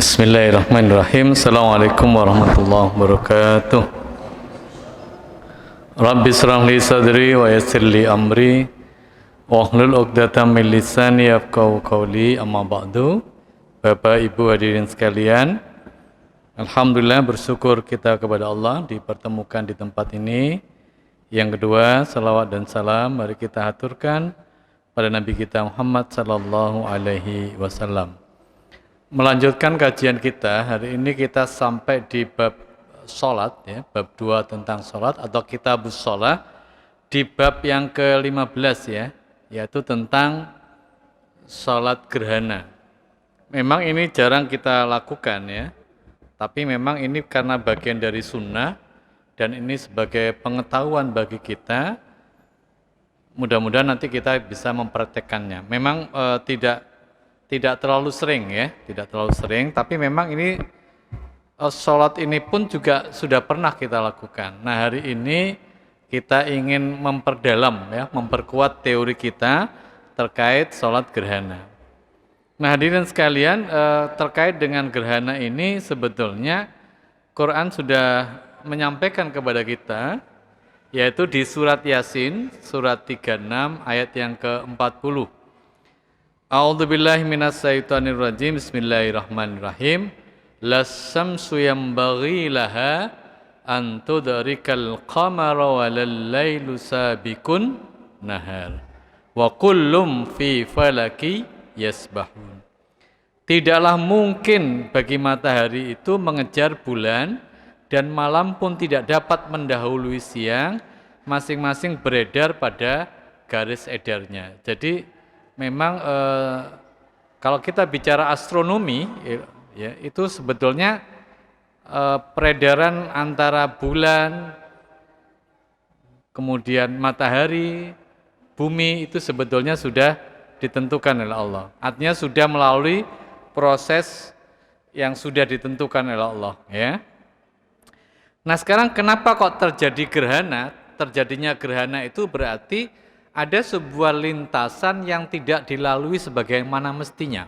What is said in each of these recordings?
Bismillahirrahmanirrahim. Assalamualaikum warahmatullahi wabarakatuh. Rabbi shrah li sadri wa yassir li amri wahlul 'uqdatam min lisani yafqahu qawli. Amma ba'du. Bapak Ibu hadirin sekalian, alhamdulillah bersyukur kita kepada Allah dipertemukan di tempat ini. Yang kedua, salawat dan salam mari kita haturkan pada Nabi kita Muhammad sallallahu alaihi wasallam. Melanjutkan kajian kita, hari ini kita sampai di bab sholat, ya, bab 2 tentang sholat atau kitabus sholat, di bab yang ke-15 ya, yaitu tentang sholat gerhana. Memang ini jarang kita lakukan ya, tapi memang ini karena bagian dari sunnah dan ini sebagai pengetahuan bagi kita, mudah-mudahan nanti kita bisa mempraktekkannya. Memang tidak terlalu sering ya, tidak terlalu sering, tapi memang ini sholat ini pun juga sudah pernah kita lakukan. Nah hari ini kita ingin memperdalam ya, memperkuat teori kita terkait sholat gerhana. Nah hadirin sekalian, terkait dengan gerhana ini sebetulnya Quran sudah menyampaikan kepada kita, yaitu di surat Yasin, surat 36 ayat yang ke-40. A'udzubillahi minasyaitonirrajim. Bismillahirrahmanirrahim. Las-samsu yanbaghi laha an tudrikal qamara walal lailu sabiqun nahar. Wa kullum fi falaki yasbahun. Tidaklah mungkin bagi matahari itu mengejar bulan dan malam pun tidak dapat mendahului siang, masing-masing beredar pada garis edarnya. Jadi memang kalau kita bicara astronomi ya, itu sebetulnya peredaran antara bulan kemudian matahari, bumi itu sebetulnya sudah ditentukan oleh Allah. Artinya sudah melalui proses yang sudah ditentukan oleh Allah ya. Nah, sekarang kenapa kok terjadi gerhana? Terjadinya gerhana itu berarti ada sebuah lintasan yang tidak dilalui sebagaimana mestinya.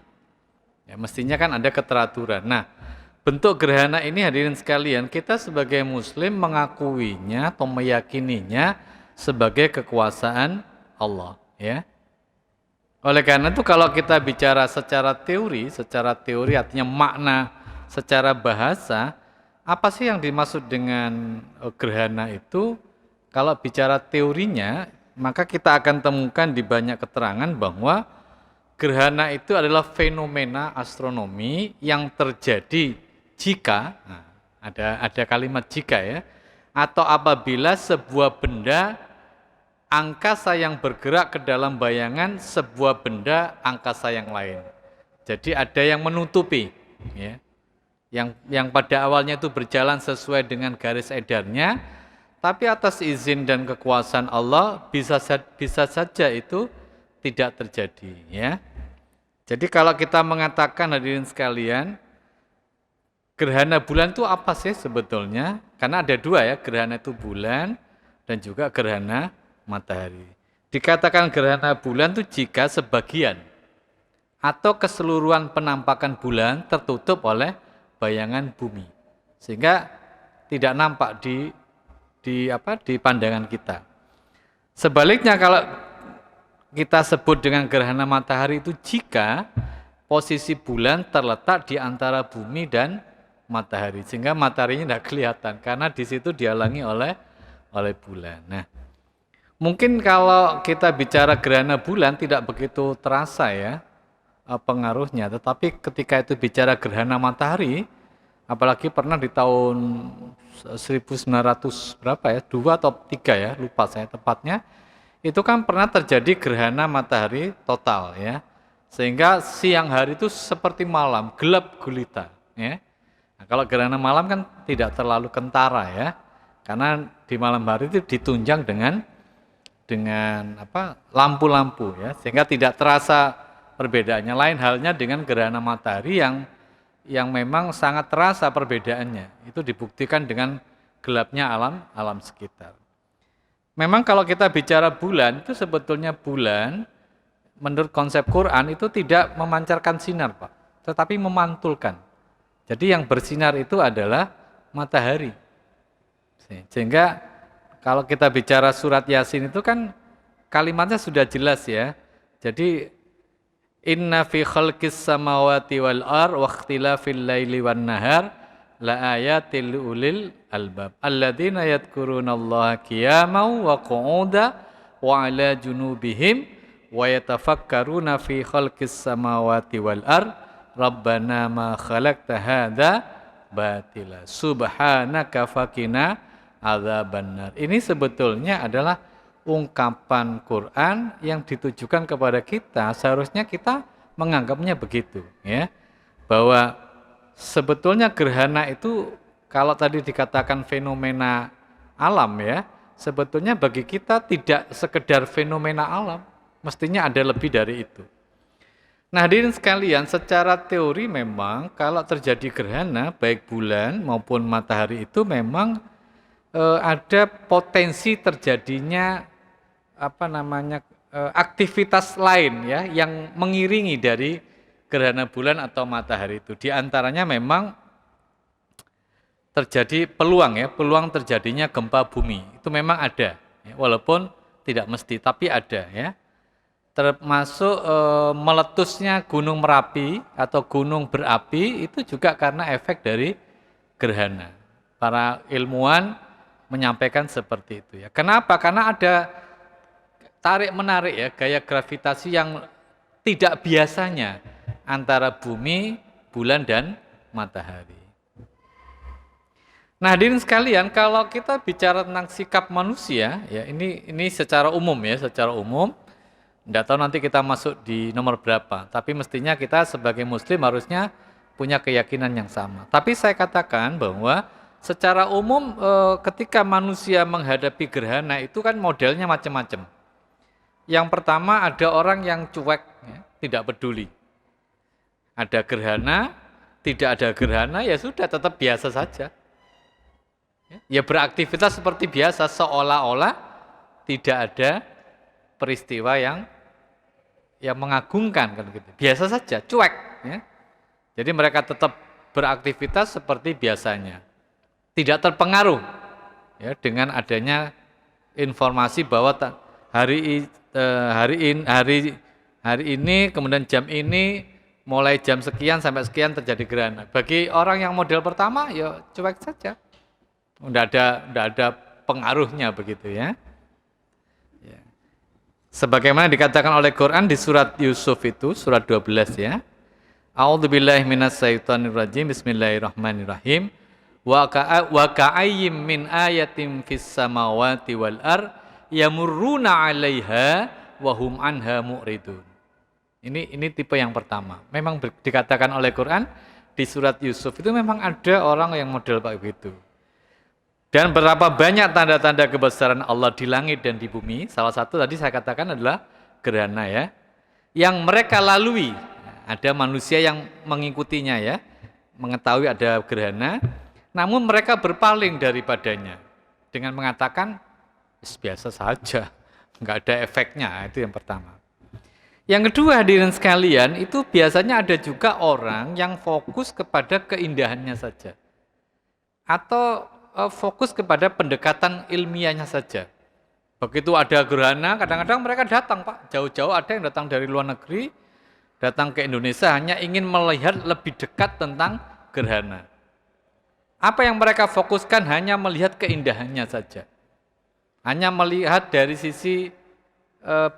Ya, mestinya kan ada keteraturan. Nah, bentuk gerhana ini hadirin sekalian, kita sebagai muslim mengakuinya atau meyakininya sebagai kekuasaan Allah. Ya. Oleh karena itu kalau kita bicara secara teori artinya makna secara bahasa, apa sih yang dimaksud dengan gerhana itu? Kalau bicara teorinya, maka kita akan temukan di banyak keterangan bahwa gerhana itu adalah fenomena astronomi yang terjadi jika, ada kalimat jika ya, atau apabila sebuah benda angkasa yang bergerak ke dalam bayangan sebuah benda angkasa yang lain. Jadi ada yang menutupi, ya, yang pada awalnya itu berjalan sesuai dengan garis edarnya, tapi atas izin dan kekuasaan Allah bisa saja itu tidak terjadi ya. Jadi kalau kita mengatakan hadirin sekalian, gerhana bulan itu apa sih sebetulnya? Karena ada dua ya, gerhana itu bulan dan juga gerhana matahari. Dikatakan gerhana bulan itu jika sebagian atau keseluruhan penampakan bulan tertutup oleh bayangan bumi. Sehingga tidak nampak di pandangan kita. Sebaliknya kalau kita sebut dengan gerhana matahari itu jika posisi bulan terletak di antara bumi dan matahari, sehingga mataharinya tidak kelihatan karena di situ dihalangi oleh bulan. Nah, mungkin kalau kita bicara gerhana bulan tidak begitu terasa ya pengaruhnya, tetapi ketika itu bicara gerhana matahari, apalagi pernah di tahun 1900 berapa ya, 2 atau 3 ya, lupa saya tepatnya, itu kan pernah terjadi gerhana matahari total ya, sehingga siang hari itu seperti malam, gelap gulita ya. Nah, kalau gerhana malam kan tidak terlalu kentara ya, karena di malam hari itu ditunjang dengan lampu-lampu ya, sehingga tidak terasa perbedaannya. Lain halnya dengan gerhana matahari yang memang sangat terasa perbedaannya. Itu dibuktikan dengan gelapnya alam sekitar. Memang kalau kita bicara bulan, itu sebetulnya bulan menurut konsep Quran itu tidak memancarkan sinar, Pak, tetapi memantulkan. Jadi yang bersinar itu adalah matahari. Sehingga kalau kita bicara surat Yasin itu kan kalimatnya sudah jelas ya. Jadi inna fi khalqis samawati wal ar wa ikhtilafil laili wan nahar la ayatil ulil albab alladzina yadhkurunallaha qiyaman wa qu'udan wa ala junubihim wa yatafakkaruna fi khalqis samawati wal ar rabbana ma khalaqta hadza batila subhanaka faqina adzabannar. Ini sebetulnya adalah ungkapan Quran yang ditujukan kepada kita. Seharusnya kita menganggapnya begitu, ya. Bahwa sebetulnya gerhana itu kalau tadi dikatakan fenomena alam ya, sebetulnya bagi kita tidak sekedar fenomena alam, mestinya ada lebih dari itu. Nah, hadirin sekalian, secara teori memang kalau terjadi gerhana baik bulan maupun matahari itu memang ada potensi terjadinya aktivitas lain ya yang mengiringi dari gerhana bulan atau matahari itu. Di antaranya memang terjadi peluang terjadinya gempa bumi. Itu memang ada ya, walaupun tidak mesti tapi ada ya. Termasuk meletusnya Gunung Merapi atau gunung berapi itu juga karena efek dari gerhana. Para ilmuwan menyampaikan seperti itu ya. Kenapa? Karena ada tarik-menarik ya, gaya gravitasi yang tidak biasanya antara bumi, bulan dan matahari. Nah, hadirin sekalian, kalau kita bicara tentang sikap manusia ya, ini secara umum ya, secara umum. Tidak tahu nanti kita masuk di nomor berapa, tapi mestinya kita sebagai muslim harusnya punya keyakinan yang sama. Tapi saya katakan bahwa secara umum ketika manusia menghadapi gerhana itu kan modelnya macam-macam. Yang pertama ada orang yang cuek, ya, tidak peduli. Ada gerhana, tidak ada gerhana, ya sudah tetap biasa saja. Ya beraktivitas seperti biasa, seolah-olah tidak ada peristiwa yang mengagumkan kan gitu. Biasa saja, cuek ya. Jadi mereka tetap beraktivitas seperti biasanya. Tidak terpengaruh ya dengan adanya informasi bahwa hari ini kemudian jam ini mulai jam sekian sampai sekian terjadi gerhana. Bagi orang yang model pertama ya cuek saja. Enggak ada pengaruhnya begitu ya. Sebagaimana dikatakan oleh Quran di surat Yusuf itu, surat 12 ya. A'udzubillahi minasyaitonirrajim. Bismillahirrahmanirrahim. Wa ka'ayyim min ayatin fis samawati wal ar yamurruna 'alaiha wa hum anha mu'ridun. Ini tipe yang pertama. Memang dikatakan oleh Quran di surat Yusuf itu memang ada orang yang model kayak gitu. Dan berapa banyak tanda-tanda kebesaran Allah di langit dan di bumi, salah satu tadi saya katakan adalah gerhana ya, yang mereka lalui. Ada manusia yang mengikutinya ya, mengetahui ada gerhana, namun mereka berpaling daripadanya dengan mengatakan, biasa saja, nggak ada efeknya, itu yang pertama. Yang kedua hadirin sekalian, itu biasanya ada juga orang yang fokus kepada keindahannya saja. Atau fokus kepada pendekatan ilmiahnya saja. Begitu ada gerhana, kadang-kadang mereka datang Pak, jauh-jauh ada yang datang dari luar negeri, datang ke Indonesia hanya ingin melihat lebih dekat tentang gerhana. Apa yang mereka fokuskan hanya melihat keindahannya saja. Hanya melihat dari sisi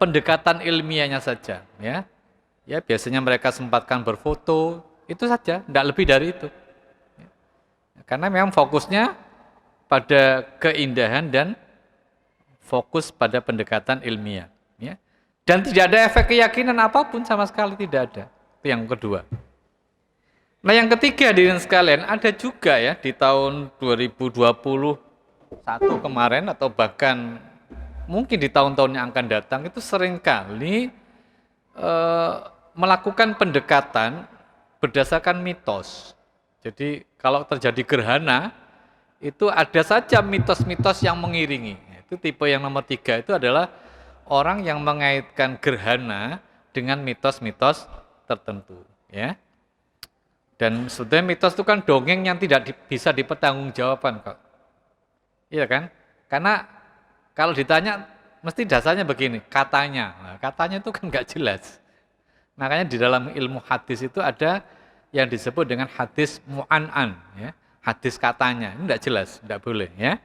pendekatan ilmiahnya saja. Ya, biasanya mereka sempatkan berfoto, itu saja, tidak lebih dari itu. Karena memang fokusnya pada keindahan dan fokus pada pendekatan ilmiah. Ya. Dan tidak ada efek keyakinan apapun sama sekali, tidak ada. Itu yang kedua. Nah yang ketiga hadirin sekalian, ada juga ya di tahun 2021 kemarin atau bahkan mungkin di tahun-tahun yang akan datang itu seringkali melakukan pendekatan berdasarkan mitos. Jadi kalau terjadi gerhana, itu ada saja mitos-mitos yang mengiringi. Itu tipe yang nomor 3 itu adalah orang yang mengaitkan gerhana dengan mitos-mitos tertentu. Ya. Dan sebetulnya mitos itu kan dongeng yang tidak bisa dipertanggungjawabkan kok. Iya kan? Karena kalau ditanya mesti dasarnya begini, katanya. Nah, katanya itu kan nggak jelas. Makanya di dalam ilmu hadis itu ada yang disebut dengan hadis mu'an'an, ya. Hadis katanya, ini tidak jelas, tidak boleh, ya.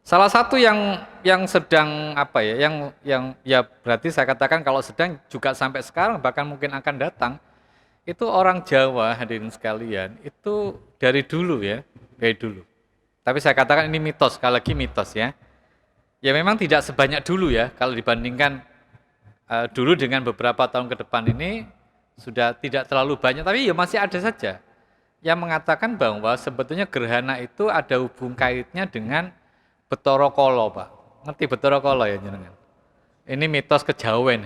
Salah satu yang sedang apa ya, yang ya berarti saya katakan kalau sedang juga sampai sekarang bahkan mungkin akan datang, itu orang Jawa hadirin sekalian, itu dari dulu ya, dari dulu. Tapi saya katakan ini mitos, sekali lagi mitos ya. Ya memang tidak sebanyak dulu ya, kalau dibandingkan dulu dengan beberapa tahun ke depan ini sudah tidak terlalu banyak, tapi ya masih ada saja yang mengatakan bahwa sebetulnya gerhana itu ada hubung kaitnya dengan Betara Kala, Pak. Ngerti Betara Kala ya jenengan? Ini mitos kejawen.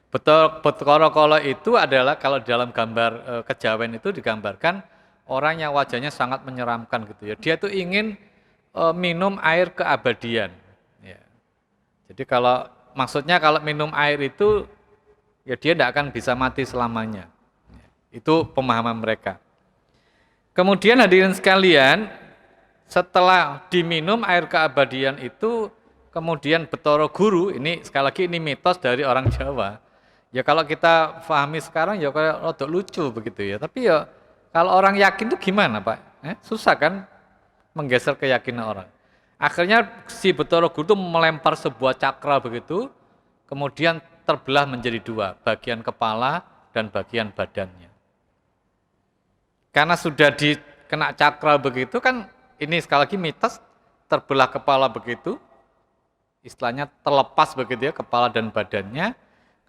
Betara Kala itu adalah kalau dalam gambar kejawen itu digambarkan orang yang wajahnya sangat menyeramkan gitu ya. Dia tuh ingin minum air keabadian. Ya. Jadi kalau maksudnya kalau minum air itu ya dia tidak akan bisa mati selamanya. Itu pemahaman mereka. Kemudian hadirin sekalian, setelah diminum air keabadian itu, kemudian Betara Guru, ini sekali lagi ini mitos dari orang Jawa. Ya kalau kita pahami sekarang ya kayak rada lucu begitu ya. Tapi ya kalau orang yakin itu gimana Pak? Susah kan menggeser keyakinan orang. Akhirnya si Betara Guru itu melempar sebuah cakra begitu, kemudian terbelah menjadi dua, bagian kepala dan bagian badannya. Karena sudah dikena cakra begitu kan, ini sekali lagi mitos, terbelah kepala begitu, istilahnya terlepas begitu ya kepala dan badannya.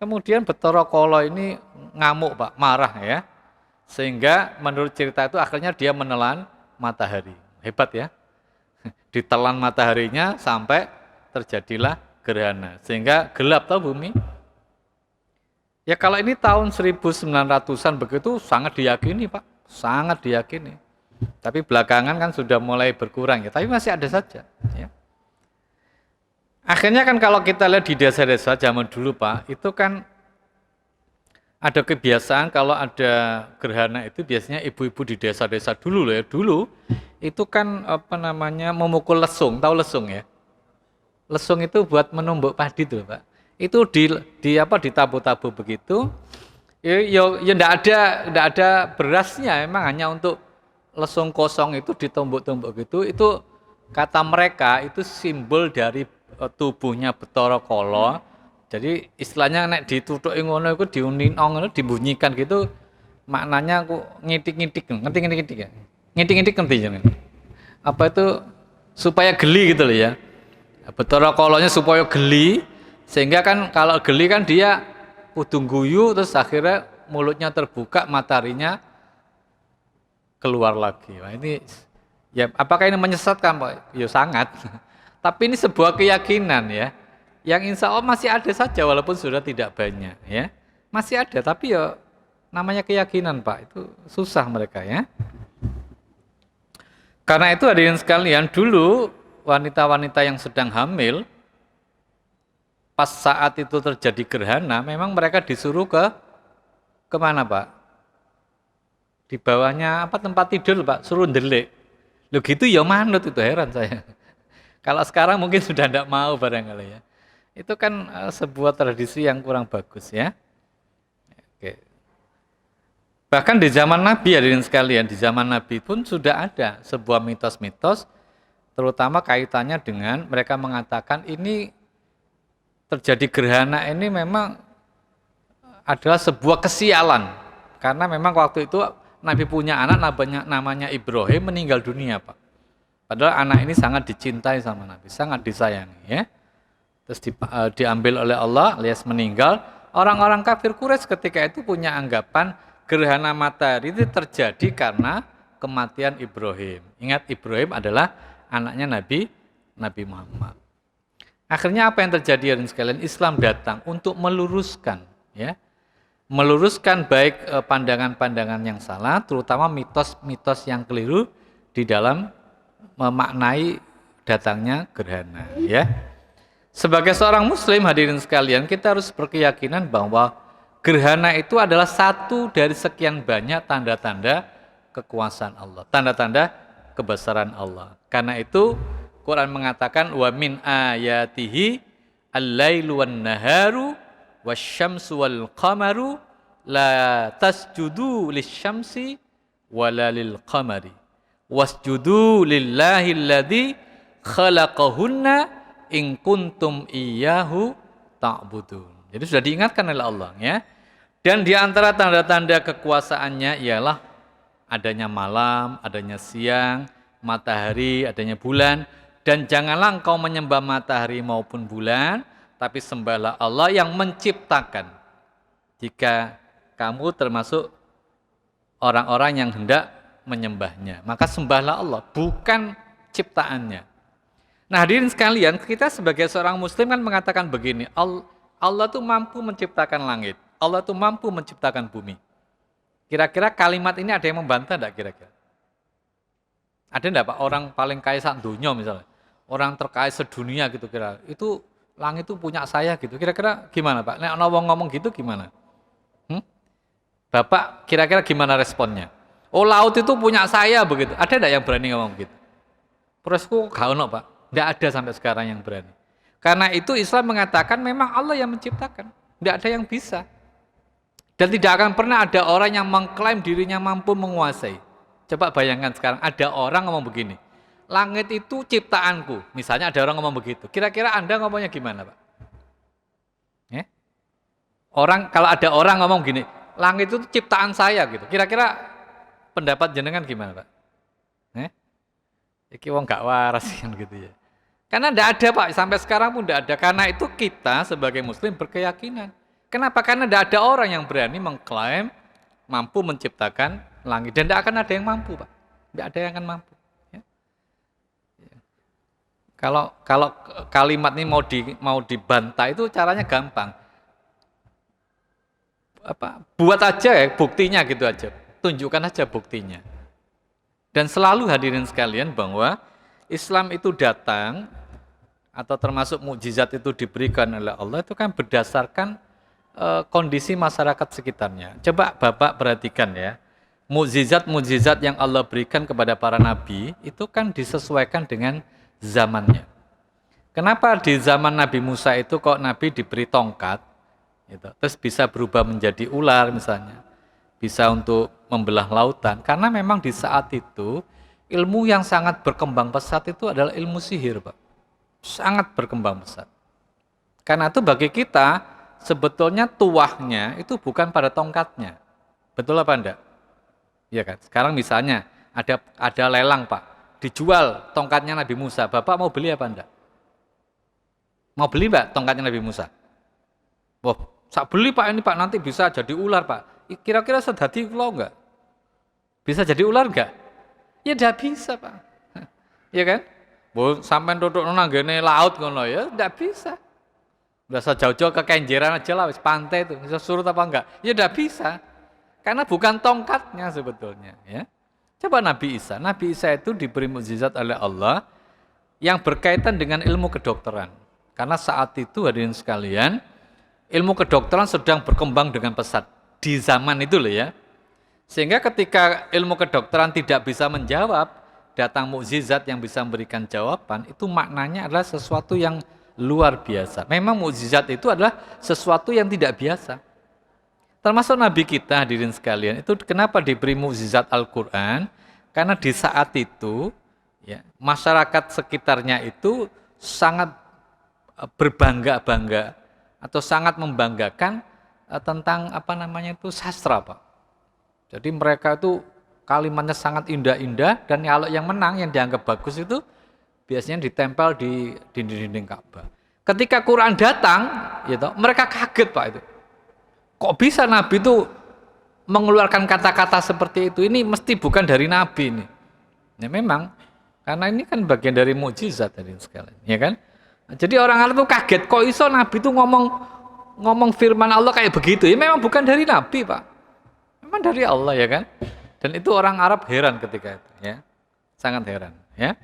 Kemudian Betara Kala ini ngamuk Pak, marah ya. Sehingga menurut cerita itu akhirnya dia menelan matahari. Hebat ya. Ditelan mataharinya sampai terjadilah gerhana. Sehingga gelap tahu bumi. Ya kalau ini tahun 1900-an begitu sangat diyakini Pak, sangat diyakini. Tapi belakangan kan sudah mulai berkurang ya, tapi masih ada saja. Ya. Akhirnya kan kalau kita lihat di desa-desa zaman dulu Pak, itu kan ada kebiasaan kalau ada gerhana itu biasanya ibu-ibu di desa-desa dulu loh ya, dulu itu kan apa namanya memukul lesung, tahu lesung ya? Lesung itu buat menumbuk padi tuh Pak. Itu ditabuh-tabuh begitu. Ya enggak ada berasnya, emang hanya untuk lesung kosong itu ditumbuk-tumbuk gitu. Itu kata mereka itu simbol dari tubuhnya Betara Kala. Jadi istilahnya nek ditutuki ngono iku diuninong ngono dibunyikan gitu, maknanya aku ngitik-ngitik, ngerti ya. Ngitik-ngitik ngerti jenengan. Apa itu supaya geli gitu loh ya. Betara Kalanya supaya geli, sehingga kan kalau geli kan dia kudu guyu terus akhirnya mulutnya terbuka, mataharinya keluar lagi. Nah, ini ya apakah ini menyesatkan Pak? Ya sangat. Tapi ini sebuah keyakinan ya. Yang insya Allah masih ada saja walaupun sudah tidak banyak ya. Masih ada tapi ya namanya keyakinan Pak, itu susah mereka ya. Karena itu hadirin sekalian, dulu wanita-wanita yang sedang hamil pas saat itu terjadi gerhana memang mereka disuruh kemana Pak? Di bawahnya apa tempat tidur Pak, suruh ndelik. Loh gitu ya manut, itu heran saya. Kalau sekarang mungkin sudah tidak mau barangkali ya. Itu kan sebuah tradisi yang kurang bagus ya. Oke. Bahkan di zaman Nabi hadirin sekalian, di zaman Nabi pun sudah ada sebuah mitos-mitos, terutama kaitannya dengan mereka mengatakan ini terjadi gerhana ini memang adalah sebuah kesialan. Karena memang waktu itu Nabi punya anak namanya Ibrahim, meninggal dunia Pak. Padahal anak ini sangat dicintai sama Nabi, sangat disayangi ya. Terus diambil oleh Allah alias meninggal. Orang-orang kafir Quraisy ketika itu punya anggapan gerhana matahari itu terjadi karena kematian Ibrahim. Ingat Ibrahim adalah anaknya Nabi Muhammad. Akhirnya apa yang terjadi hadirin sekalian? Islam datang untuk meluruskan ya. Meluruskan baik pandangan-pandangan yang salah, terutama mitos-mitos yang keliru di dalam memaknai datangnya gerhana ya. Sebagai seorang muslim hadirin sekalian, kita harus berkeyakinan bahwa Gerhana itu adalah satu dari sekian banyak tanda-tanda kekuasaan Allah, tanda-tanda kebesaran Allah. Karena itu Quran mengatakan wa min ayatihi al-lailu wan naharu wasyamsu wal qamaru la tasjudu lisyamsi wala lil qamari wasjudu lillahi alladzi khalaqahunna in kuntum iyyahu ta'budun. Jadi sudah diingatkan oleh Allah ya. Dan di antara tanda-tanda kekuasaannya ialah adanya malam, adanya siang, matahari, adanya bulan. Dan janganlah engkau menyembah matahari maupun bulan, tapi sembahlah Allah yang menciptakan. Jika kamu termasuk orang-orang yang hendak menyembahnya, maka sembahlah Allah, bukan ciptaannya. Nah hadirin sekalian, kita sebagai seorang muslim kan mengatakan begini, Allah tuh mampu menciptakan langit, Allah tuh mampu menciptakan bumi. Kira-kira kalimat ini ada yang membantah enggak kira-kira? Ada enggak Pak orang paling kaya sak dunia misalnya? Orang terkaya sedunia gitu kira. Itu langit itu punya saya gitu. Kira-kira gimana Pak? Nek ana wong ngomong gitu gimana? Bapak kira-kira gimana responnya? Oh laut itu punya saya begitu. Ada enggak yang berani ngomong gitu? Prosesku gak ono Pak. Enggak ada sampai sekarang yang berani. Karena itu Islam mengatakan memang Allah yang menciptakan. Enggak ada yang bisa. Dan tidak akan pernah ada orang yang mengklaim dirinya mampu menguasai. Coba bayangkan sekarang ada orang ngomong begini. Langit itu ciptaanku. Misalnya ada orang ngomong begitu. Kira-kira Anda ngomongnya gimana Pak? Kalau ada orang ngomong gini, langit itu ciptaan saya gitu. Kira-kira pendapat jenengan gimana Pak? Iki wong gak waras kan gitu ya. Karena tidak ada Pak, sampai sekarang pun tidak ada. Karena itu kita sebagai muslim berkeyakinan. Kenapa? Karena tidak ada orang yang berani mengklaim mampu menciptakan langit. Dan tidak akan ada yang mampu Pak. Tidak ada yang akan mampu. Ya. Kalau kalimat ini mau dibantah itu caranya gampang. Buat aja ya buktinya gitu aja. Tunjukkan aja buktinya. Dan selalu hadirin sekalian bahwa Islam itu datang atau termasuk mukjizat itu diberikan oleh Allah itu kan berdasarkan kondisi masyarakat sekitarnya. Coba Bapak perhatikan ya, mukjizat-mukjizat yang Allah berikan kepada para nabi itu kan disesuaikan dengan zamannya. Kenapa di zaman Nabi Musa itu kok Nabi diberi tongkat, gitu, terus bisa berubah menjadi ular misalnya, bisa untuk membelah lautan? Karena memang di saat itu ilmu yang sangat berkembang pesat itu adalah ilmu sihir Pak, sangat berkembang pesat. Karena itu bagi kita sebetulnya tuahnya itu bukan pada tongkatnya. Betul apa enggak? Iya kan? Sekarang misalnya ada lelang Pak, dijual tongkatnya Nabi Musa. Bapak mau beli apa enggak? Mau beli Pak tongkatnya Nabi Musa? Wah, sak beli Pak ini Pak, nanti bisa jadi ular Pak. Kira-kira sedadi kula enggak? Bisa jadi ular enggak? Ya enggak bisa Pak. Iya kan? Mau sampai duduk nang ngene laut ngono ya enggak bisa. Berasa jauh-jauh ke Kenjeran aja lah, pantai itu, bisa surut apa enggak? Ya udah bisa, karena bukan tongkatnya sebetulnya. Ya. Coba Nabi Isa itu diberi mukjizat oleh Allah yang berkaitan dengan ilmu kedokteran. Karena saat itu hadirin sekalian, ilmu kedokteran sedang berkembang dengan pesat di zaman itu loh ya. Sehingga ketika ilmu kedokteran tidak bisa menjawab, datang mukjizat yang bisa memberikan jawaban, itu maknanya adalah sesuatu yang luar biasa. Memang mukjizat itu adalah sesuatu yang tidak biasa. Termasuk Nabi kita hadirin sekalian, itu kenapa diberi mukjizat Al-Quran? Karena di saat itu ya, masyarakat sekitarnya itu sangat berbangga-bangga atau sangat membanggakan tentang sastra Pak. Jadi mereka itu kalimatnya sangat indah-indah, dan kalau yang menang yang dianggap bagus itu biasanya ditempel di dinding-dinding Ka'bah. Ketika Quran datang, gitu, mereka kaget Pak itu. Kok bisa Nabi itu mengeluarkan kata-kata seperti itu? Ini mesti bukan dari Nabi ini. Ya memang, karena ini kan bagian dari mukjizat tadi sekalian, ya kan? Jadi orang Arab itu kaget, kok iso Nabi itu ngomong firman Allah kayak begitu? Ya memang bukan dari Nabi Pak. Memang dari Allah ya kan? Dan itu orang Arab heran ketika itu, ya. Sangat heran, ya.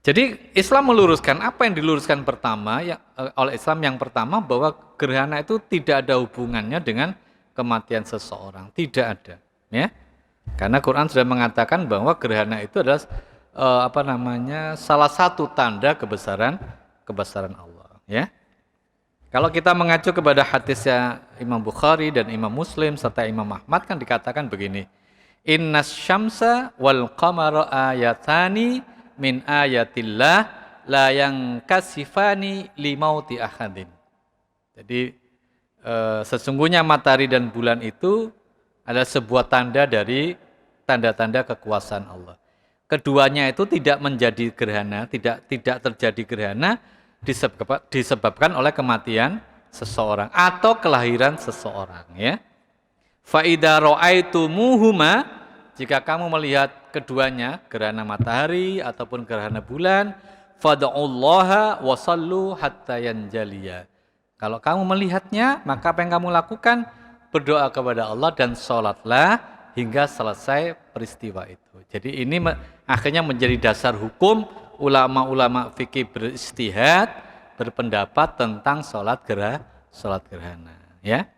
Jadi Islam meluruskan apa yang diluruskan pertama oleh Islam yang pertama bahwa gerhana itu tidak ada hubungannya dengan kematian seseorang, tidak ada, ya. Karena Quran sudah mengatakan bahwa gerhana itu adalah salah satu tanda kebesaran Allah, ya. Kalau kita mengacu kepada hadisnya Imam Bukhari dan Imam Muslim serta Imam Ahmad kan dikatakan begini, Innas syamsa wal qamara ayatani min ayatillah la yang kasifani limauti ahadin. Jadi sesungguhnya matahari dan bulan itu adalah sebuah tanda dari tanda-tanda kekuasaan Allah. Keduanya itu tidak menjadi gerhana, tidak terjadi gerhana disebabkan oleh kematian seseorang atau kelahiran seseorang, ya. Fa idza ra'aitumuhuma, jika kamu melihat keduanya, gerhana matahari ataupun gerhana bulan, fad'ullaha wa sallu hatta yanjaliya. Kalau kamu melihatnya, maka apa yang kamu lakukan? Berdoa kepada Allah dan sholatlah hingga selesai peristiwa itu. Jadi ini akhirnya menjadi dasar hukum ulama-ulama fikih beristihad, berpendapat tentang sholat gerhana, ya.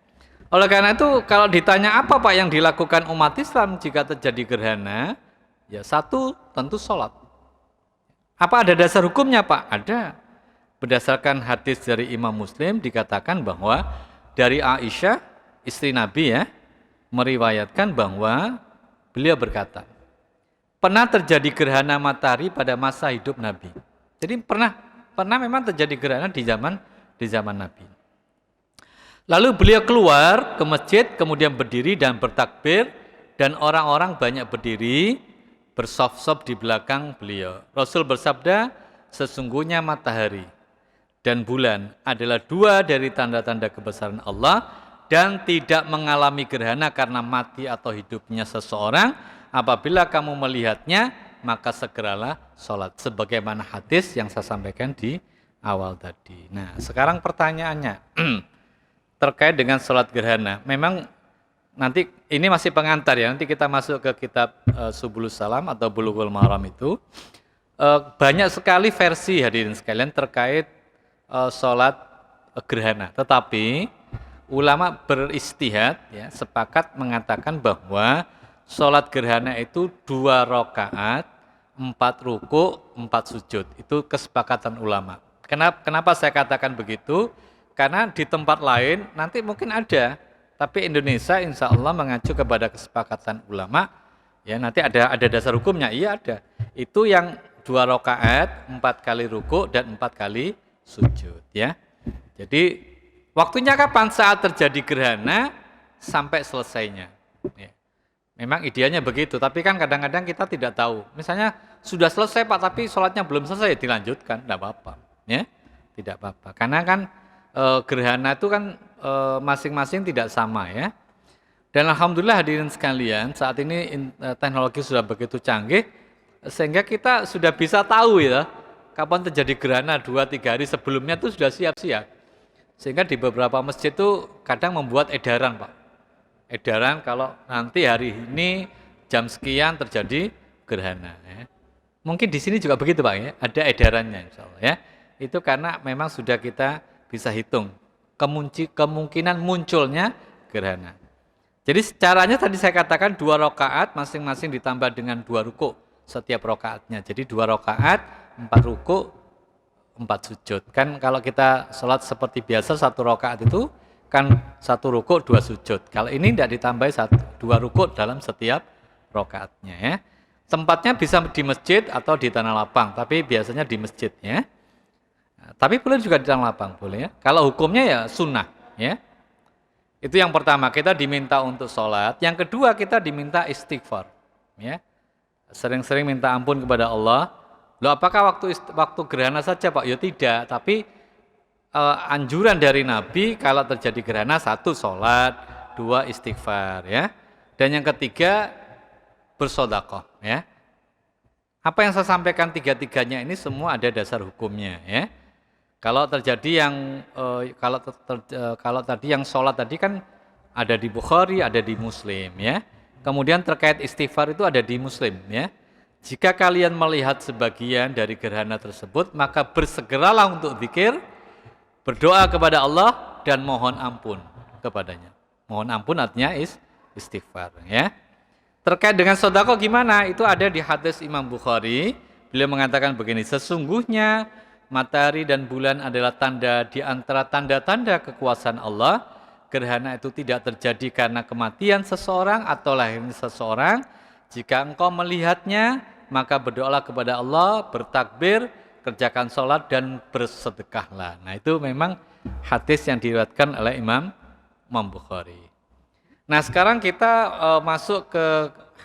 Oleh karena itu kalau ditanya apa Pak yang dilakukan umat Islam jika terjadi gerhana, ya satu tentu sholat. Apa ada dasar hukumnya Pak? Ada. Berdasarkan hadis dari Imam Muslim dikatakan bahwa dari Aisyah, istri Nabi, ya, meriwayatkan bahwa beliau berkata, pernah terjadi gerhana matahari pada masa hidup Nabi. Jadi pernah memang terjadi gerhana di zaman Nabi. Lalu beliau keluar ke masjid, kemudian berdiri dan bertakbir, dan orang-orang banyak berdiri, bersaf-saf di belakang beliau. Rasul bersabda, sesungguhnya matahari dan bulan adalah dua dari tanda-tanda kebesaran Allah, dan tidak mengalami gerhana karena mati atau hidupnya seseorang. Apabila kamu melihatnya, maka segeralah sholat. Sebagaimana hadis yang saya sampaikan di awal tadi. Nah, sekarang pertanyaannya, terkait dengan sholat gerhana. Memang nanti ini masih pengantar ya, nanti kita masuk ke kitab Subulus Salam atau Bulughul Maram itu. Banyak sekali versi hadirin sekalian terkait sholat gerhana. Tetapi ulama beristihad, ya, sepakat mengatakan bahwa sholat gerhana itu 2 rakaat, 4 ruku, 4 sujud. Itu kesepakatan ulama. Kenapa saya katakan begitu? Karena di tempat lain nanti mungkin ada, tapi Indonesia insya Allah mengacu kepada kesepakatan ulama, ya nanti ada dasar hukumnya, iya ada. Itu yang 2 rakaat, 4 kali ruku dan 4 kali sujud, ya. Jadi waktunya kapan? Saat terjadi gerhana sampai selesainya. Ya. Memang idealnya begitu, tapi kan kadang-kadang kita tidak tahu. Misalnya sudah selesai Pak, tapi sholatnya belum selesai, dilanjutkan, tidak apa-apa, ya, tidak apa-apa. Karena kan gerhana itu kan masing-masing tidak sama, ya. Dan alhamdulillah hadirin sekalian, saat ini teknologi sudah begitu canggih sehingga kita sudah bisa tahu ya kapan terjadi gerhana 2-3 hari sebelumnya itu sudah siap-siap. Sehingga di beberapa masjid itu kadang membuat edaran, Pak. Edaran kalau nanti hari ini jam sekian terjadi gerhana, ya. Mungkin di sini juga begitu, Pak, ya. Ada edarannya insyaallah, ya. Itu karena memang sudah kita bisa hitung kemungkinan munculnya gerhana. Jadi caranya tadi saya katakan 2 rakaat masing-masing ditambah dengan 2 ruku setiap rakaatnya. Jadi 2 rakaat, 4 ruku, 4 sujud. Kan kalau kita sholat seperti biasa 1 rakaat itu kan 1 ruku 2 sujud. Kalau ini tidak ditambah 2 ruku dalam setiap rakaatnya, ya. Tempatnya bisa di masjid atau di tanah lapang, tapi biasanya di masjid, ya. Tapi boleh juga di tanah lapang, boleh, ya. Kalau hukumnya ya sunnah, ya. Itu yang pertama, kita diminta untuk sholat. Yang kedua, kita diminta istighfar, ya. Sering-sering minta ampun kepada Allah. Loh, apakah waktu gerhana saja Pak? Ya tidak, tapi anjuran dari Nabi kalau terjadi gerhana 1 sholat, 2 istighfar, ya. Dan yang ketiga bersedekah, ya. Apa yang saya sampaikan 3-tiganya ini semua ada dasar hukumnya, ya. Kalau terjadi yang kalau tadi yang sholat tadi kan ada di Bukhari, ada di Muslim, ya. Kemudian terkait istighfar itu ada di Muslim, ya. Jika kalian melihat sebagian dari gerhana tersebut, maka bersegeralah untuk zikir, berdoa kepada Allah dan mohon ampun kepadanya. Mohon ampun artinya istighfar, ya. Terkait dengan sedekah gimana? Itu ada di hadis Imam Bukhari. Beliau mengatakan begini, sesungguhnya matahari dan bulan adalah tanda di antara tanda-tanda kekuasaan Allah. Gerhana itu tidak terjadi karena kematian seseorang atau lahirnya seseorang. Jika engkau melihatnya, maka berdoalah kepada Allah, bertakbir, kerjakan sholat dan bersedekahlah. Nah, itu memang hadis yang diriwayatkan oleh Imam Bukhari. Nah, sekarang kita masuk ke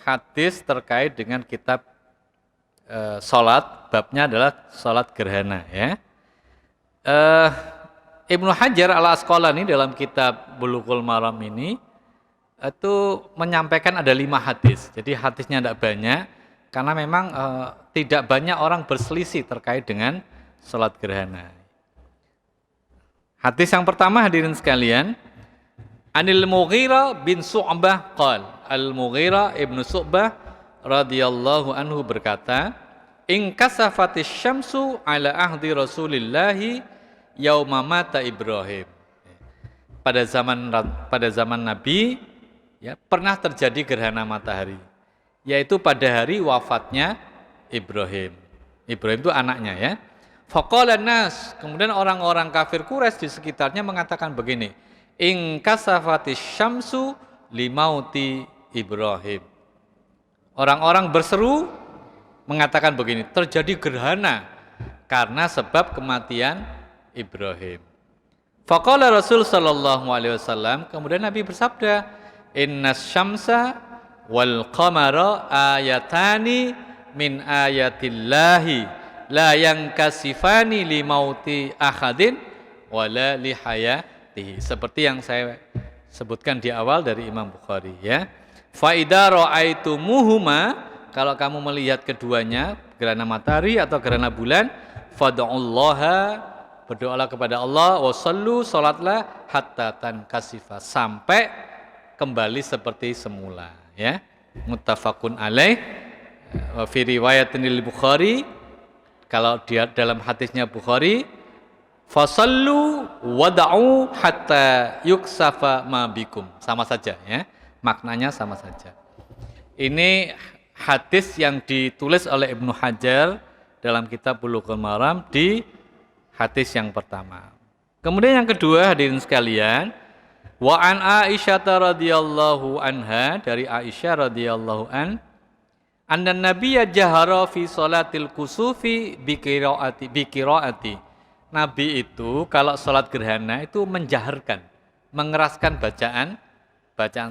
hadis terkait dengan kitab sholat. Babnya adalah sholat gerhana, ya. Ibnu Hajar al-Asqalani dalam kitab Bulughul Maram ini itu menyampaikan ada 5 hadis. Jadi hadisnya tidak banyak karena memang tidak banyak orang berselisih terkait dengan sholat gerhana. Hadis yang pertama hadirin sekalian, Anil Mughirah bin Su'bah qala, Al-Mughirah ibnu Su'bah radhiyallahu anhu berkata, In kasafatis syamsu ala ahdi Rasulillahi yauma mata Ibrahim. Pada zaman Nabi, ya, pernah terjadi gerhana matahari, yaitu pada hari wafatnya Ibrahim. Ibrahim itu anaknya, ya. Faqala nas, kemudian orang-orang kafir Quraisy di sekitarnya mengatakan begini, In kasafatis syamsu limauti Ibrahim. Orang-orang berseru mengatakan begini, terjadi gerhana karena sebab kematian Ibrahim. Faqala Rasul sallallahu alaihi wasallam, kemudian Nabi bersabda, Innas syamsa wal qamara ayatani min ayatillahi la yankasifani li mauti ahadin wala li hayatihi. Seperti yang saya sebutkan di awal dari Imam Bukhari, ya. Fa idza ra'aitumuhuma, kalau kamu melihat keduanya, gerhana matahari atau gerhana bulan, fad'ullaha, berdoalah kepada Allah, wasallu, salatlah hatta tankasifa, sampai kembali seperti semula, ya. Muttafaqun alaih. Wa fi riwayatin Bukhari, kalau dia dalam hadisnya Bukhari, fasallu wada'u hatta yuksafa ma bikum. Sama saja, ya. Maknanya sama saja. Ini hadis yang ditulis oleh Ibnu Hajar dalam kitab Bulughul Maram di hadis yang pertama. Kemudian yang kedua, hadirin sekalian, wa an Aisyah radhiyallahu anha, dari Aisyah radhiyallahu anna nabiyya jahara fi salatil kusufi bi qiraati. Nabi itu kalau salat gerhana itu menjaharkan, mengeraskan bacaan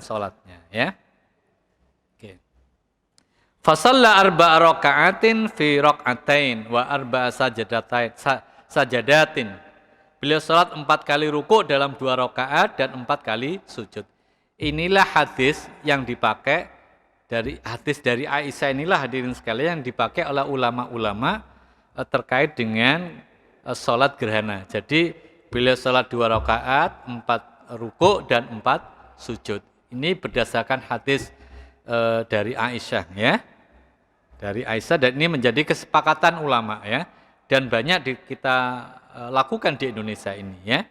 salatnya, ya. Fasalla arba'a raka'atin fi raka'atain wa arba'a sajadatin. Beliau salat 4 kali ruku dalam 2 rakaat dan 4 kali sujud. Inilah hadis yang dipakai dari Aisyah, inilah hadirin sekalian yang dipakai oleh ulama-ulama terkait dengan salat gerhana. Jadi beliau salat 2 rakaat, 4 ruku dan 4 sujud. Ini berdasarkan hadis dari Aisyah, ya. Dari Aisyah, dan ini menjadi kesepakatan ulama, ya. Dan banyak kita lakukan di Indonesia ini, ya.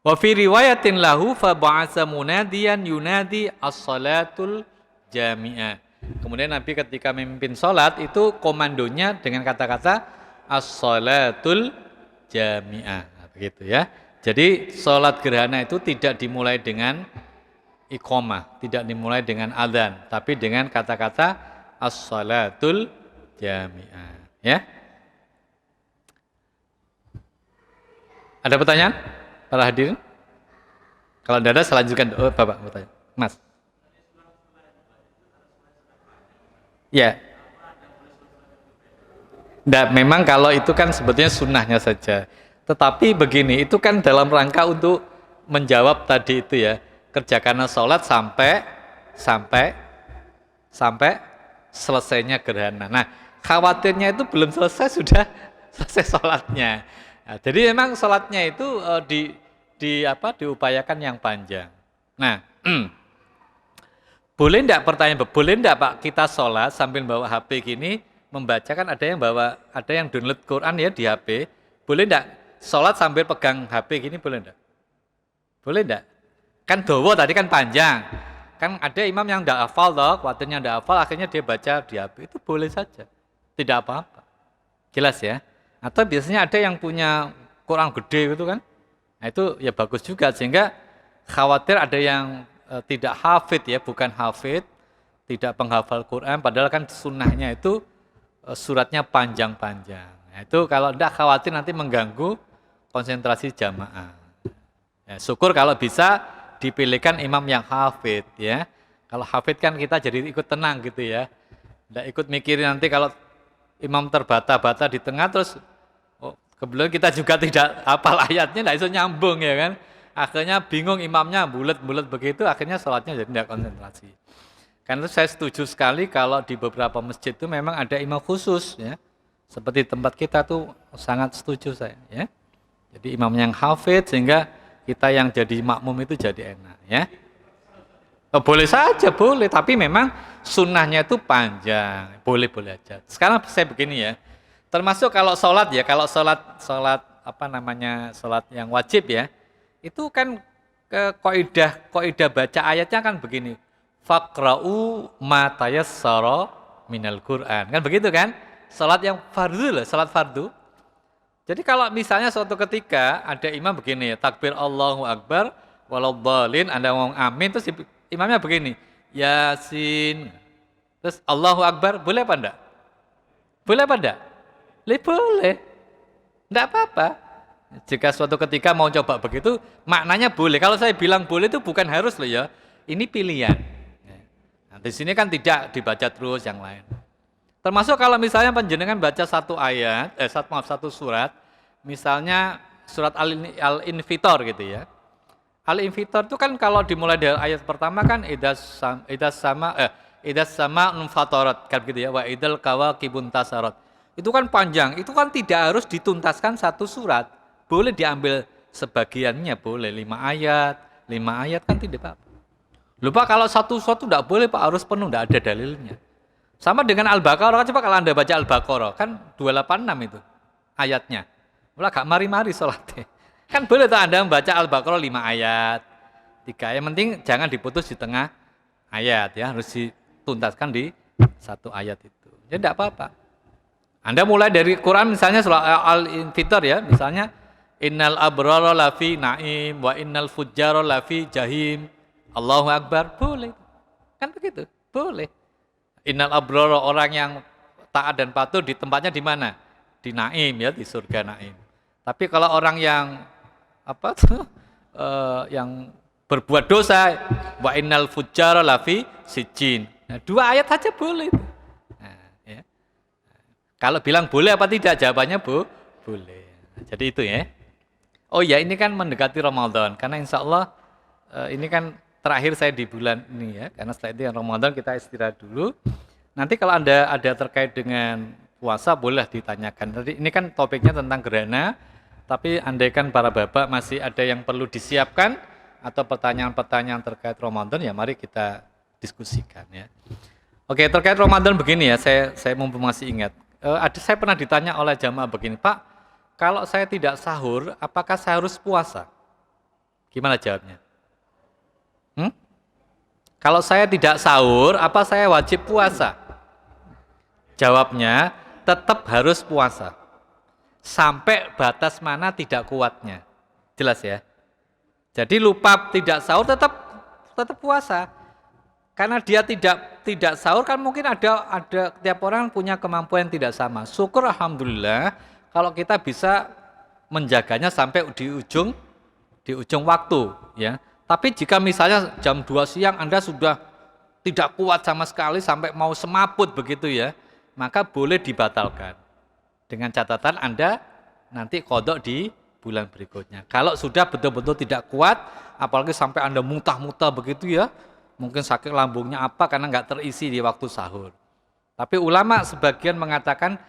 Wa fi riwayatin lahu fa ba'atsa munadiyan yunadi as-salatul jami'ah. Kemudian Nabi ketika memimpin salat itu komandonya dengan kata-kata as-salatul jami'ah. Nah, begitu, ya. Jadi salat gerhana itu tidak dimulai dengan iqamah, tidak dimulai dengan adzan, tapi dengan kata-kata as-salatul jami'ah, ya. Ada pertanyaan para hadirin? Kalau tidak ada, selanjutkan. Oh, Bapak bertanya. Mas. Ya. Nah, memang kalau itu kan sebetulnya sunnahnya saja. Tetapi begini, itu kan dalam rangka untuk menjawab tadi itu, ya. Kerjakanlah sholat sampai selesainya gerhana. Nah, khawatirnya itu belum selesai, sudah selesai sholatnya. Nah, jadi memang sholatnya itu diupayakan yang panjang. Nah, Boleh enggak pertanyaan, boleh enggak Pak kita sholat sambil bawa HP gini, membaca kan ada yang bawa, ada yang download Quran ya di HP, boleh enggak sholat sambil pegang HP gini, boleh enggak? Boleh enggak? Kan dowo tadi kan panjang, kan ada imam yang enggak hafal toh, khawatirnya enggak hafal, akhirnya dia baca di HP, itu boleh saja, tidak apa-apa. Jelas ya? Atau biasanya ada yang punya Quran gede gitu kan, nah itu ya bagus juga, sehingga khawatir ada yang tidak hafid ya, bukan hafid, tidak penghafal Quran, padahal kan sunnahnya itu suratnya panjang-panjang. Nah, itu kalau tidak khawatir nanti mengganggu konsentrasi jamaah. Ya, syukur kalau bisa dipilihkan imam yang hafid ya. Kalau hafid kan kita jadi ikut tenang gitu ya. Tidak ikut mikirin nanti kalau imam terbata-bata di tengah terus kebetulan kita juga tidak hafal ayatnya, tidak bisa nyambung ya kan. Akhirnya bingung imamnya bulat-bulat begitu, akhirnya sholatnya jadi tidak konsentrasi. Karena saya setuju sekali kalau di beberapa masjid itu memang ada imam khusus ya. Seperti tempat kita tuh sangat setuju saya ya. Jadi imam yang hafid sehingga kita yang jadi makmum itu jadi enak ya. Boleh saja boleh, tapi memang sunnahnya itu panjang, boleh-boleh aja. Sekarang saya begini ya, termasuk kalau sholat ya, kalau sholat apa namanya sholat yang wajib ya. Itu kan kaidah baca ayatnya kan begini. Faqra'u ma tayassara minal Qur'an. Kan begitu kan? Salat yang fardu loh, salat fardu. Jadi kalau misalnya suatu ketika ada imam begini ya, takbir Allahu Akbar waladhdallin, Anda ngomong amin terus imamnya begini, Yasin. Terus Allahu Akbar, boleh apa enggak? Boleh apa enggak? Boleh. Enggak apa-apa. Jika suatu ketika mau coba begitu, maknanya boleh. Kalau saya bilang boleh itu bukan harus loh ya. Ini pilihan. Nah, di sini kan tidak dibaca terus yang lain. Termasuk kalau misalnya panjenengan baca satu ayat, satu surat, misalnya surat Al-Infitor gitu ya. Al-Infitor itu kan kalau dimulai dari ayat pertama kan idas sama unfatorat kan gitu ya. Wa idal kawakibun tasarat. Itu kan panjang. Itu kan tidak harus dituntaskan satu surat. Boleh diambil sebagiannya, boleh 5 ayat kan tidak apa-apa. Lupa kalau satu tidak boleh Pak, harus penuh, tidak ada dalilnya. Sama dengan Al-Baqarah, coba kalau Anda baca Al-Baqarah, kan 286 itu ayatnya. Mulai gak mari-mari sholatnya. Kan boleh tuh Anda membaca Al-Baqarah 5 ayat, 3 ayat, yang penting jangan diputus di tengah ayat ya, harus dituntaskan di satu ayat itu. Jadi tidak apa-apa. Anda mulai dari Quran misalnya surah Al-Infitor ya, misalnya Innal abrara lafi na'im wa innal fujjara lafi jahim. Allahu Akbar, boleh. Kan begitu, boleh. Innal abrara, orang yang taat dan patuh di tempatnya di mana? Di naim ya, di surga naim. Tapi kalau orang yang apa tuh yang berbuat dosa, wa innal fujjara lafi sijjin. Nah, 2 ayat saja boleh. Nah, ya. Kalau bilang boleh apa tidak, jawabannya boleh. Nah, jadi itu ya. Oh ya, ini kan mendekati Ramadan, karena insya Allah ini kan terakhir saya di bulan ini ya, karena setelah itu Ramadan kita istirahat dulu. Nanti kalau Anda ada terkait dengan puasa boleh ditanyakan. Tadi ini kan topiknya tentang gerhana, tapi andaikan para bapak masih ada yang perlu disiapkan atau pertanyaan-pertanyaan terkait Ramadan ya mari kita diskusikan ya. Oke, terkait Ramadan begini ya, saya mumpung masih ingat. Saya pernah ditanya oleh jamaah begini, Pak, kalau saya tidak sahur, apakah saya harus puasa? Gimana jawabnya? Kalau saya tidak sahur, apa saya wajib puasa? Jawabnya, tetap harus puasa. Sampai batas mana tidak kuatnya. Jelas ya? Jadi lupa tidak sahur tetap puasa. Karena dia tidak sahur kan mungkin ada tiap orang punya kemampuan yang tidak sama. Syukur alhamdulillah kalau kita bisa menjaganya sampai di ujung waktu ya. Tapi jika misalnya jam 2 siang Anda sudah tidak kuat sama sekali sampai mau semaput begitu ya, maka boleh dibatalkan. Dengan catatan Anda nanti qadha di bulan berikutnya. Kalau sudah betul-betul tidak kuat, apalagi sampai Anda muntah-muntah begitu ya, mungkin sakit lambungnya apa karena nggak terisi di waktu sahur. Tapi ulama sebagian mengatakan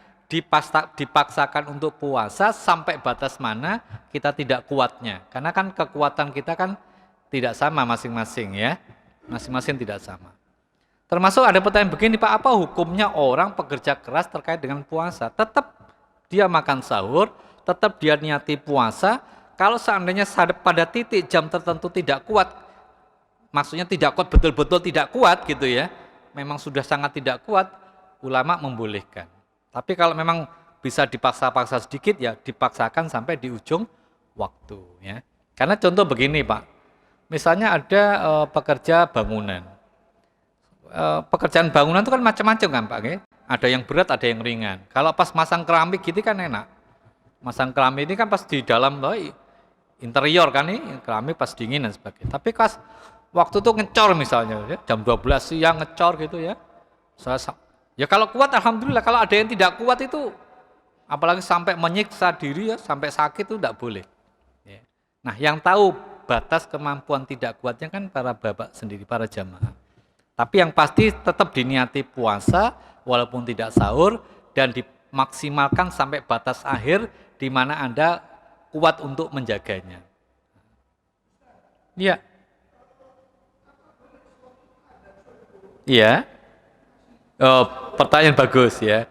dipaksakan untuk puasa sampai batas mana kita tidak kuatnya. Karena kan kekuatan kita kan tidak sama masing-masing ya. Masing-masing tidak sama. Termasuk ada pertanyaan begini, Pak, apa hukumnya orang pekerja keras terkait dengan puasa? Tetap dia makan sahur, tetap dia niati puasa. Kalau seandainya pada titik jam tertentu tidak kuat, maksudnya tidak kuat, betul-betul tidak kuat gitu ya, memang sudah sangat tidak kuat, ulama membolehkan. Tapi kalau memang bisa dipaksa-paksa sedikit, ya dipaksakan sampai di ujung waktu ya. Karena contoh begini, Pak, misalnya ada pekerja bangunan. Pekerjaan bangunan itu kan macam-macam kan, Pak, ya? Ada yang berat, ada yang ringan. Kalau pas masang keramik gitu kan enak. Masang keramik ini kan pas di dalam interior kan, nih keramik pas dingin dan sebagainya. Tapi pas waktu itu ngecor misalnya, ya, jam 12 siang ngecor gitu ya. Ya kalau kuat alhamdulillah, kalau ada yang tidak kuat itu apalagi sampai menyiksa diri ya, sampai sakit itu tidak boleh. Ya. Nah, yang tahu batas kemampuan tidak kuatnya kan para bapak sendiri, para jamaah. Tapi yang pasti tetap diniati puasa walaupun tidak sahur dan dimaksimalkan sampai batas akhir di mana Anda kuat untuk menjaganya. Iya. Iya. Oh, pertanyaan bagus ya.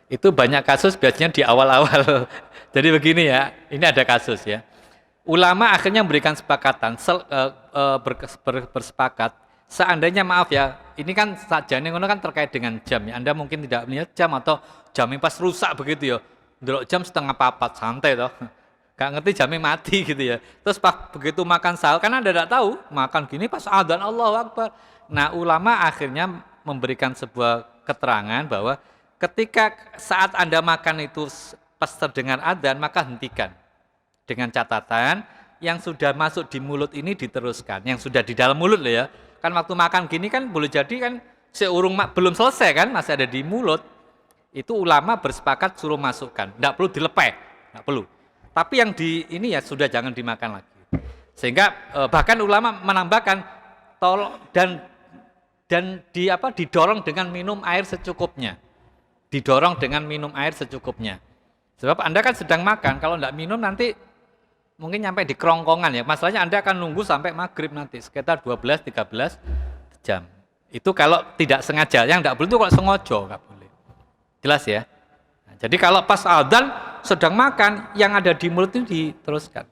Itu banyak kasus biasanya di awal-awal. Jadi begini ya, ini ada kasus ya. Ulama akhirnya memberikan sepakatan, bersepakat. Seandainya maaf ya, ini kan sajane ngono kan terkait dengan jam ya. Anda mungkin tidak melihat jam atau jamnya pas rusak begitu ya. Ndelok jam setengah papat santai toh. Gak ngerti jamnya mati gitu ya. Terus begitu makan sahur kan Anda tidak tahu, makan gini pas adzan Allahu Akbar. Nah, ulama akhirnya memberikan sebuah keterangan bahwa ketika saat Anda makan itu pas terdengar adzan maka hentikan. Dengan catatan yang sudah masuk di mulut ini diteruskan, yang sudah di dalam mulut loh ya. Kan waktu makan gini kan boleh jadi kan seurung belum selesai kan, masih ada di mulut. Itu ulama bersepakat suruh masukkan, tidak perlu dilepeh, tidak perlu. Tapi yang di ini ya sudah jangan dimakan lagi. Sehingga bahkan ulama menambahkan tolong dan didorong dengan minum air secukupnya. Didorong dengan minum air secukupnya. Sebab Anda kan sedang makan, kalau tidak minum nanti mungkin nyampe di kerongkongan ya. Masalahnya Anda akan nunggu sampai maghrib nanti, sekitar 12-13 jam. Itu kalau tidak sengaja, yang tidak boleh itu kalau sengaja, nggak boleh. Jelas ya? Nah, jadi kalau pas adzan sedang makan, yang ada di mulut itu diteruskan.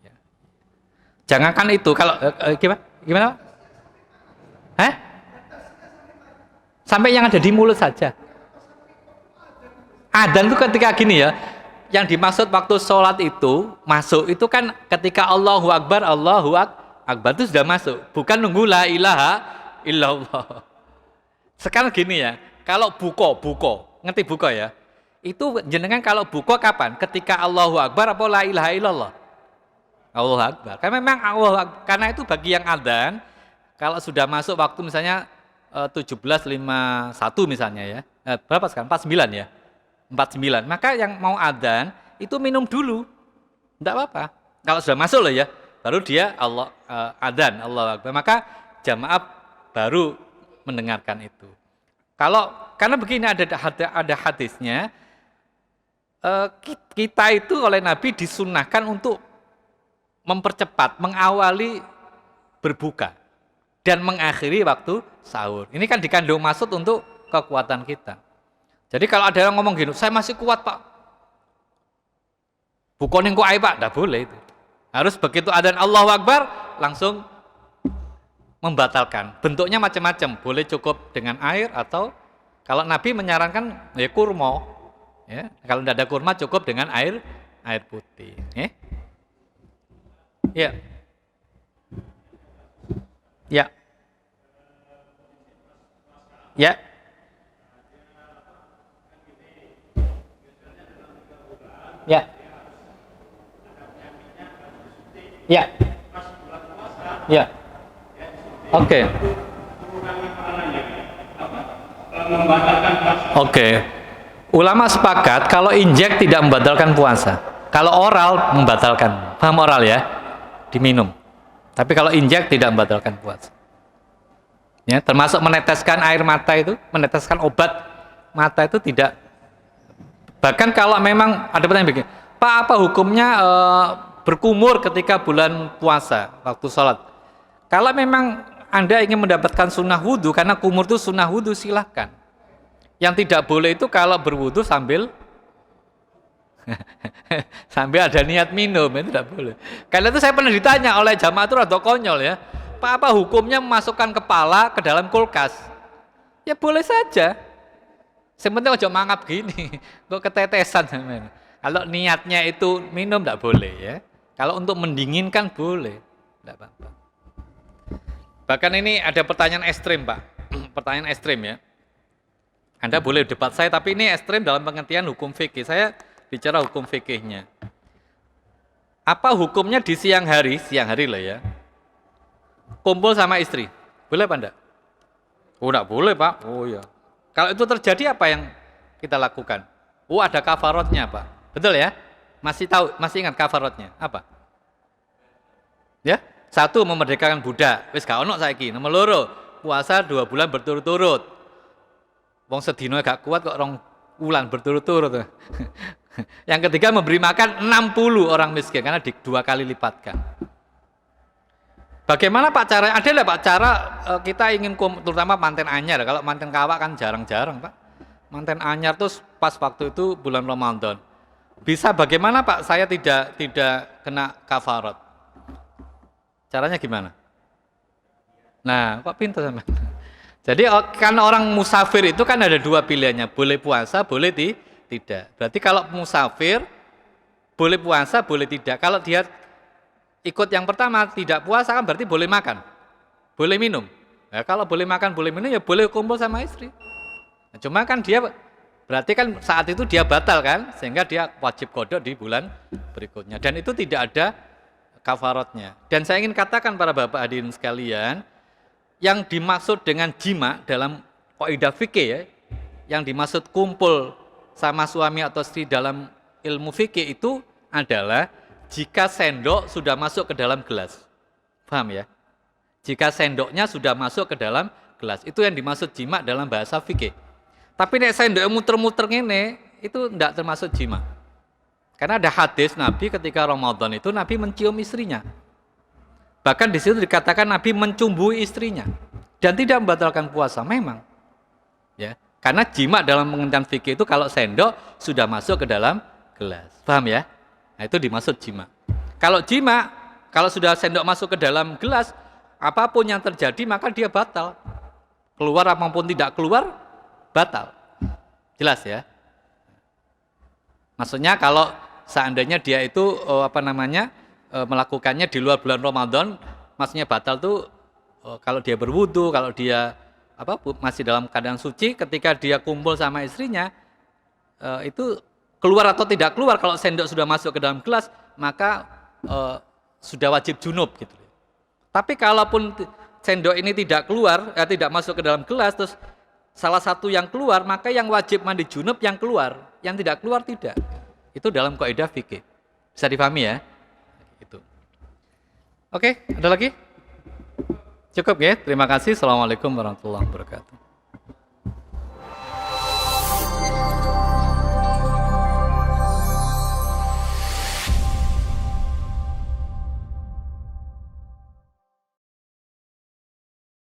Ya. Jangankan itu, kalau gimana? Sampai yang ada di mulut saja. Adzan itu ketika gini ya, yang dimaksud waktu sholat itu masuk itu kan ketika Allahu Akbar itu sudah masuk, bukan nunggu la ilaha illallah. Sekarang gini ya, kalau buko, ngerti buko ya? Itu jenengan kalau buko kapan? Ketika Allahu Akbar apa la ilaha illallah? Allahu Akbar. Karena memang karena itu bagi yang adzan, kalau sudah masuk waktu misalnya 17.51 misalnya ya, berapa sekarang? 49 ya? 49. Maka yang mau adzan itu minum dulu. Enggak apa-apa. Kalau sudah masuk loh ya, baru dia adzan Allahu Akbar. Maka jamaah baru mendengarkan itu. Karena begini ada hadisnya, kita itu oleh Nabi disunnahkan untuk mempercepat, mengawali berbuka dan mengakhiri waktu sahur. Ini kan dikandung maksud untuk kekuatan kita. Jadi kalau ada yang ngomong gini, saya masih kuat Pak, bukonin ku ae Pak, tidak boleh itu. Harus begitu adzan Allahu Akbar, langsung membatalkan. Bentuknya macam-macam, boleh cukup dengan air atau kalau Nabi menyarankan ya kurma. Ya, kalau tidak ada kurma cukup dengan air putih. Ya. Ya. Ya. Ya. Ya. Ya. Oke. Oke. Ulama sepakat kalau injek tidak membatalkan puasa. Kalau oral membatalkan. Paham oral ya? Diminum. Tapi kalau injek tidak membatalkan puasa. Ya, termasuk meneteskan air mata itu, meneteskan obat mata itu tidak. Bahkan kalau memang ada pertanyaan begini, Pak, apa hukumnya berkumur ketika bulan puasa waktu sholat? Kalau memang Anda ingin mendapatkan sunnah wudhu, karena kumur itu sunnah wudhu, silahkan. Yang tidak boleh itu kalau berwudhu sambil sambil ada niat minum, itu tidak boleh. Karena itu saya pernah ditanya oleh jamaah itu rada konyol ya, Pak, apa hukumnya memasukkan kepala ke dalam kulkas? Ya boleh saja. Sebenarnya ojo mangap gini, kok ketetesan. Kalau niatnya itu minum tidak boleh ya. Kalau untuk mendinginkan boleh, tidak apa-apa. Bahkan ini ada pertanyaan ekstrim, Pak. Pertanyaan ekstrim ya. Anda boleh debat saya, tapi ini ekstrim dalam pengertian hukum fikih. Saya bicara hukum fikihnya. Apa hukumnya di siang hari lah ya, kumpul sama istri? Boleh apa enggak? Oh, enggak boleh, Pak. Oh ya. Kalau itu terjadi apa yang kita lakukan? Oh, ada kafarotnya, Pak. Betul ya? Masih tahu, masih ingat kafarotnya? Apa? Ya? Satu, memerdekakan budak. Wis gak ono saiki. Nomor loro, puasa 2 bulan berturut-turut. Wong sedino gak kuat kok 2 bulan berturut-turut. Yang ketiga, memberi makan 60 orang miskin karena 2 kali lipatkan. Bagaimana Pak cara? Ada nggak Pak cara kita ingin terutama manten anyar. Kalau manten kawak kan jarang-jarang, Pak. Manten anyar terus pas waktu itu bulan Ramadan. Bisa bagaimana Pak saya tidak kena kafarat? Caranya gimana? Nah, kok pintar sama. Jadi kan orang musafir itu kan ada 2 pilihannya, boleh puasa, boleh tidak. Berarti kalau musafir boleh puasa, boleh tidak. Kalau dia ikut yang pertama tidak puasa kan berarti boleh makan, boleh minum. Ya, kalau boleh makan, boleh minum ya boleh kumpul sama istri. Nah, cuma kan dia berarti kan saat itu dia batal kan, sehingga dia wajib qada di bulan berikutnya. Dan itu tidak ada kafaratnya. Dan saya ingin katakan para bapak hadirin sekalian, yang dimaksud dengan jima dalam kaidah fikih ya, yang dimaksud kumpul sama suami atau istri dalam ilmu fikih itu adalah jika sendok sudah masuk ke dalam gelas. Paham ya? Jika sendoknya sudah masuk ke dalam gelas, itu yang dimaksud jima dalam bahasa fikih. Tapi nek sendoknya muter-muter ngene, itu tidak termasuk jima. Karena ada hadis Nabi ketika Ramadan itu Nabi mencium istrinya. Bahkan di situ dikatakan Nabi mencumbui istrinya dan tidak membatalkan puasa memang. Ya, karena jima dalam pengertian fikih itu kalau sendok sudah masuk ke dalam gelas. Paham ya? Nah, itu dimaksud jima. Kalau jima, kalau sudah sendok masuk ke dalam gelas, apapun yang terjadi maka dia batal. Keluar apapun tidak keluar, batal. Jelas ya? Maksudnya kalau seandainya dia itu melakukannya di luar bulan Ramadan, maksudnya batal tuh kalau dia berwudu, kalau dia masih dalam keadaan suci, ketika dia kumpul sama istrinya itu keluar atau tidak keluar, kalau sendok sudah masuk ke dalam gelas maka sudah wajib junub gitu. Tapi kalaupun sendok ini tidak keluar, tidak masuk ke dalam gelas, terus salah satu yang keluar, maka yang wajib mandi junub yang keluar, yang tidak keluar tidak. Itu dalam kaidah fikih. Bisa dipahami ya? Itu. Oke, ada lagi? Cukup ya. Terima kasih. Assalamualaikum warahmatullahi wabarakatuh.